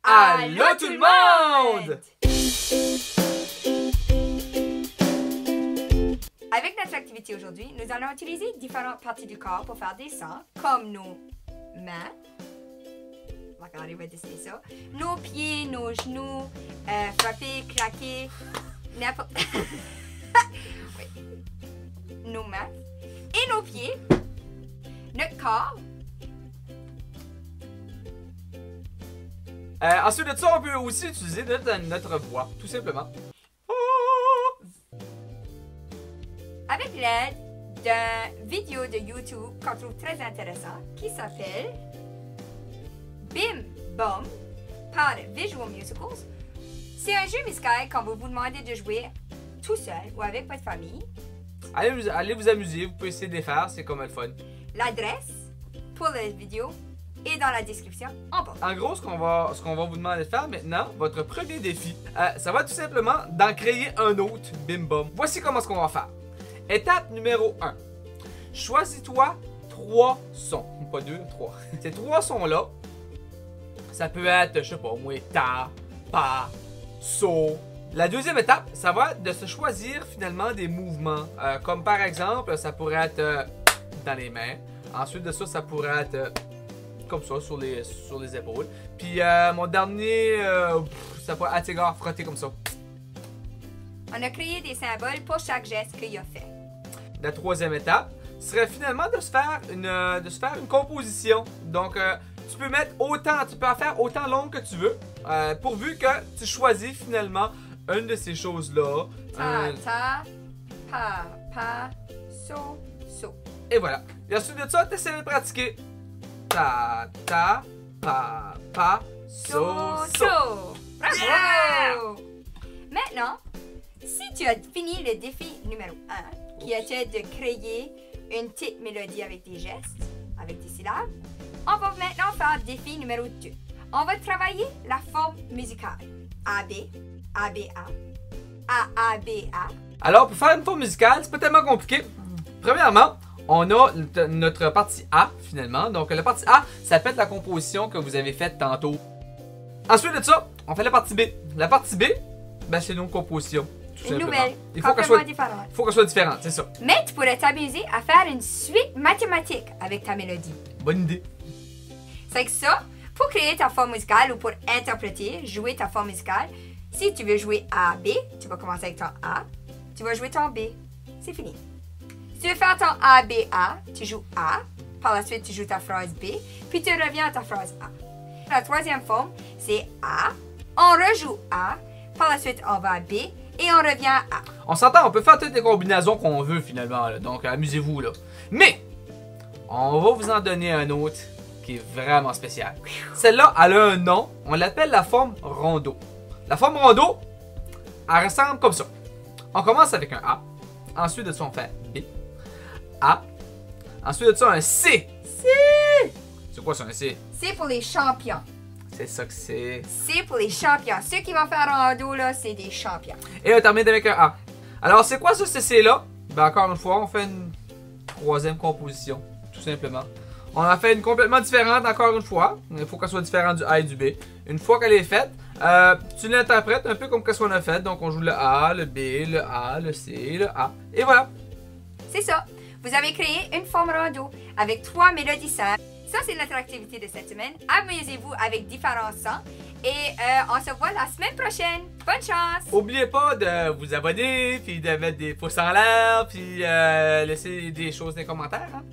Allô tout le monde! Avec notre activité aujourd'hui, nous allons utiliser différentes parties du corps pour faire des sons, comme nos mains. Regardez, on va dessiner ça. Nos pieds, nos genoux, frapper, claquer, n'importe... oui. Nos mains et nos pieds, notre corps. Ensuite de ça, on peut aussi utiliser notre voix, tout simplement. Avec l'aide d'une vidéo de YouTube qu'on trouve très intéressant qui s'appelle Bim Bom par Visual Musicals. C'est un jeu musical qu'on va vous demander de jouer tout seul ou avec votre famille. Allez vous amuser, vous pouvez essayer de les faire, c'est comme le fun. L'adresse pour la vidéo est dans la description en bas. En gros, ce qu'on va vous demander de faire maintenant, votre premier défi, ça va tout simplement d'en créer un autre, bim bom. Voici comment ce qu'on va faire. Étape numéro 1. Choisis-toi 3 sons. Pas 2, 3. Ces 3 sons-là, ça peut être, je sais pas, moi, ta, pa, so. La deuxième étape, ça va être de se choisir finalement des mouvements. Comme par exemple, ça pourrait être dans les mains. Ensuite de ça, ça pourrait être comme ça, sur les épaules. Puis mon dernier, ça pourrait être égard frotter comme ça. On a créé des symboles pour chaque geste qu'il a fait. La troisième étape serait finalement de se faire une composition. Donc, tu peux mettre autant, tu peux en faire autant longue que tu veux, pourvu que tu choisis finalement une de ces choses-là. Ta, pa, so, so. Et voilà. Et ensuite de ça, tu essaies de pratiquer. Ta, pa, so. Bravo! Yeah! Maintenant, si tu as fini le défi numéro 1, qui était de créer une petite mélodie avec des gestes, avec des syllabes, on va maintenant faire défi numéro 2. On va travailler la forme musicale. AB, ABA, AABA. Alors, pour faire une forme musicale, c'est pas tellement compliqué. Premièrement, on a notre partie A, finalement. Donc, la partie A, ça peut être la composition que vous avez faite tantôt. Ensuite de ça, on fait la partie B. La partie B, ben, c'est nos compositions. Une nouvelle, Il faut qu'elle soit différente. Il faut qu'elle soit différente, c'est ça. Mais tu pourrais t'amuser à faire une suite mathématique avec ta mélodie. Bonne idée. C'est que ça, pour créer ta forme musicale ou pour interpréter, jouer ta forme musicale, si tu veux jouer A, B, tu vas commencer avec ton A, tu vas jouer ton B. C'est fini. Si tu veux faire ton A, B, A, tu joues A, par la suite tu joues ta phrase B, puis tu reviens à ta phrase A. La troisième forme, c'est A, on rejoue A, par la suite on va à B, et on revient à A. On s'entend, on peut faire toutes les combinaisons qu'on veut finalement, là. Donc amusez-vous là. Mais, on va vous en donner un autre qui est vraiment spécial. Celle-là, elle a un nom, on l'appelle la forme rondo. La forme rondo, elle ressemble comme ça. On commence avec un A, ensuite de ça on fait B, A, ensuite de ça un C. C! C'est quoi ça un C? C'est pour les champions. C'est ça que c'est. C'est pour les champions. Ceux qui vont faire un rando, là, c'est des champions. Et on termine avec un A. Alors, c'est quoi ce CC-là? Ben, encore une fois, on fait une troisième composition, tout simplement. On en fait une complètement différente, encore une fois. Il faut qu'elle soit différente du A et du B. Une fois qu'elle est faite, tu l'interprètes un peu comme qu'est-ce qu'on a fait. Donc, on joue le A, le B, le A, le C, le A. Et voilà. C'est ça. Vous avez créé une forme rando avec 3 mélodies simples. Ça, c'est notre activité de cette semaine. Amusez-vous avec différents sons. Et on se voit la semaine prochaine. Bonne chance! N'oubliez pas de vous abonner, puis de mettre des pouces en l'air, puis laisser des choses dans les commentaires. Hein?